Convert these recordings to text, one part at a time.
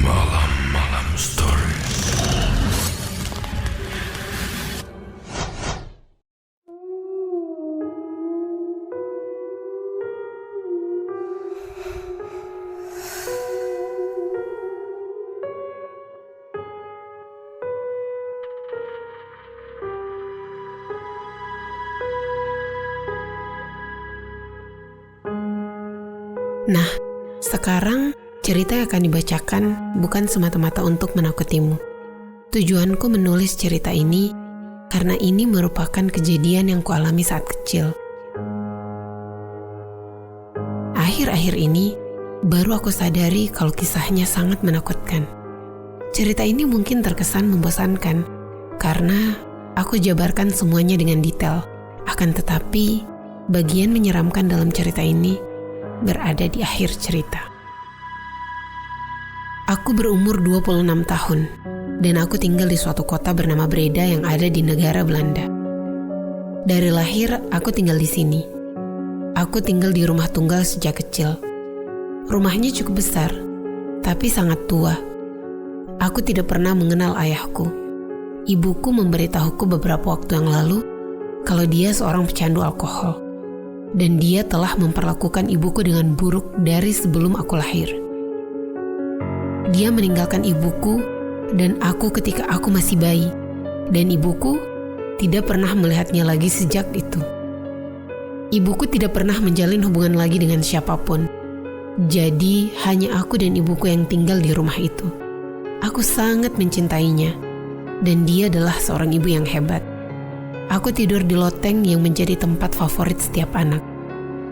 Malam-malam stories. Nah, sekarang cerita yang akan dibacakan bukan semata-mata untuk menakutimu. Tujuanku menulis cerita ini karena ini merupakan kejadian yang kualami saat kecil. Akhir-akhir ini, baru aku sadari kalau kisahnya sangat menakutkan. Cerita ini mungkin terkesan membosankan karena aku jabarkan semuanya dengan detail. Akan tetapi, bagian menyeramkan dalam cerita ini berada di akhir cerita. Aku berumur 26 tahun dan aku tinggal di suatu kota bernama Breda yang ada di negara Belanda. Dari lahir, aku tinggal di sini. Aku tinggal di rumah tunggal sejak kecil. Rumahnya cukup besar, tapi sangat tua. Aku tidak pernah mengenal ayahku. Ibuku memberitahuku beberapa waktu yang lalu kalau dia seorang pecandu alkohol. Dan dia telah memperlakukan ibuku dengan buruk dari sebelum aku lahir. Dia meninggalkan ibuku dan aku ketika aku masih bayi. Dan ibuku tidak pernah melihatnya lagi sejak itu. Ibuku tidak pernah menjalin hubungan lagi dengan siapapun. Jadi hanya aku dan ibuku yang tinggal di rumah itu. Aku sangat mencintainya. Dan dia adalah seorang ibu yang hebat. Aku tidur di loteng yang menjadi tempat favorit setiap anak.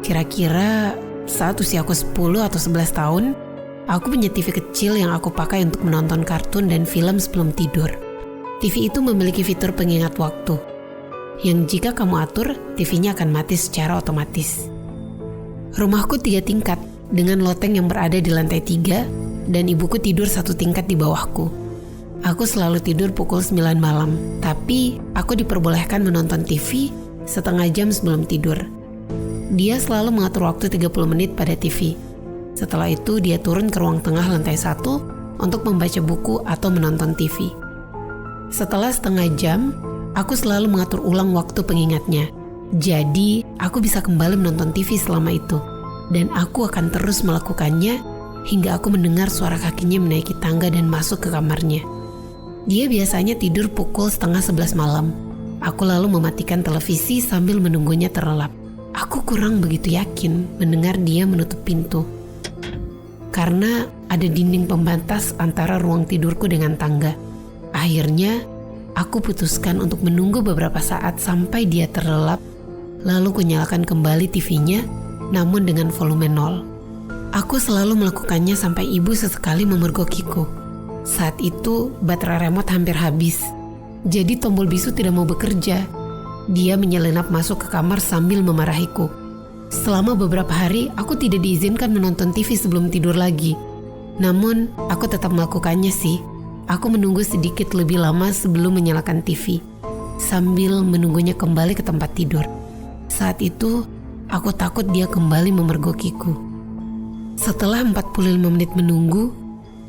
Kira-kira saat usiaku 10 atau 11 tahun, aku punya TV kecil yang aku pakai untuk menonton kartun dan film sebelum tidur. TV itu memiliki fitur pengingat waktu, yang jika kamu atur, TV-nya akan mati secara otomatis. Rumahku 3 tingkat, dengan loteng yang berada di lantai 3, dan ibuku tidur 1 tingkat di bawahku. Aku selalu tidur pukul 9 malam, tapi aku diperbolehkan menonton TV setengah jam sebelum tidur. Dia selalu mengatur waktu 30 menit pada TV. Setelah itu dia turun ke ruang tengah lantai 1 untuk membaca buku atau menonton TV. Setelah setengah jam, aku selalu mengatur ulang waktu pengingatnya. Jadi, aku bisa kembali menonton TV selama itu. Dan aku akan terus melakukannya hingga aku mendengar suara kakinya menaiki tangga dan masuk ke kamarnya. Dia biasanya tidur pukul 10:30 malam. Aku lalu mematikan televisi sambil menunggunya terlelap. Aku kurang begitu yakin mendengar dia menutup pintu. Karena ada dinding pembatas antara ruang tidurku dengan tangga. Akhirnya, aku putuskan untuk menunggu beberapa saat sampai dia terlelap, lalu kunyalakan kembali TV-nya, namun dengan volume 0. Aku selalu melakukannya sampai ibu sesekali memergokiku. Saat itu, baterai remote hampir habis. Jadi tombol bisu tidak mau bekerja. Dia menyelinap masuk ke kamar sambil memarahiku. Selama beberapa hari, aku tidak diizinkan menonton TV sebelum tidur lagi. Namun, aku tetap melakukannya sih. Aku menunggu sedikit lebih lama sebelum menyalakan TV, sambil menunggunya kembali ke tempat tidur. Saat itu, aku takut dia kembali memergokiku. Setelah 45 menit menunggu,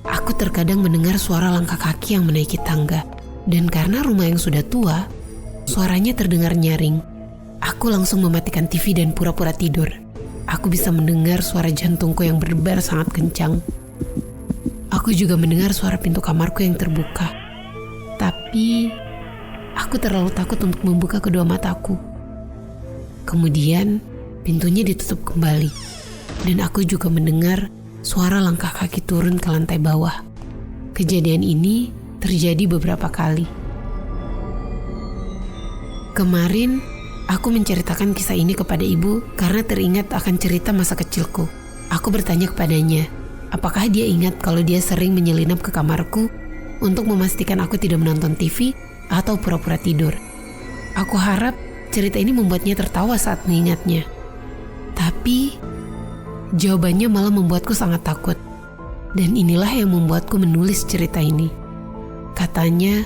aku terkadang mendengar suara langkah kaki yang menaiki tangga. Dan karena rumah yang sudah tua, suaranya terdengar nyaring. Aku langsung mematikan TV dan pura-pura tidur. Aku bisa mendengar suara jantungku yang berdebar sangat kencang. Aku juga mendengar suara pintu kamarku yang terbuka. Tapi, aku terlalu takut untuk membuka kedua mataku. Kemudian, pintunya ditutup kembali. Dan aku juga mendengar suara langkah kaki turun ke lantai bawah. Kejadian ini terjadi beberapa kali. Kemarin, aku menceritakan kisah ini kepada ibu karena teringat akan cerita masa kecilku. Aku bertanya kepadanya, apakah dia ingat kalau dia sering menyelinap ke kamarku untuk memastikan aku tidak menonton TV atau pura-pura tidur. Aku harap cerita ini membuatnya tertawa saat mengingatnya. Tapi, jawabannya malah membuatku sangat takut. Dan inilah yang membuatku menulis cerita ini. Katanya,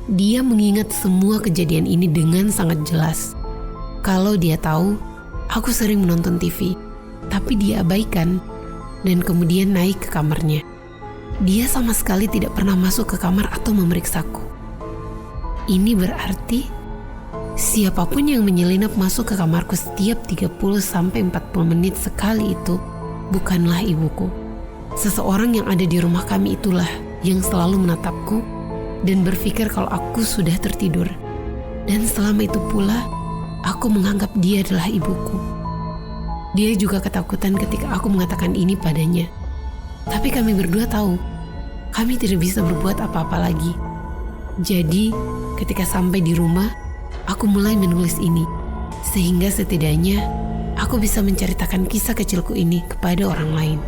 dia mengingat semua kejadian ini dengan sangat jelas. Kalau dia tahu, aku sering menonton TV, tapi dia abaikan. dan kemudian naik ke kamarnya. Dia sama sekali tidak pernah masuk ke kamar atau memeriksaku. Ini berarti siapapun yang menyelinap masuk ke kamarku setiap 30-40 menit sekali itu bukanlah ibuku. Seseorang yang ada di rumah kami itulah yang selalu menatapku dan berpikir kalau aku sudah tertidur. Dan selama itu pula, aku menganggap dia adalah ibuku. Dia juga ketakutan ketika aku mengatakan ini padanya. Tapi kami berdua tahu, kami tidak bisa berbuat apa-apa lagi. Jadi, ketika sampai di rumah, aku mulai menulis ini. Sehingga setidaknya, aku bisa menceritakan kisah kecilku ini kepada orang lain.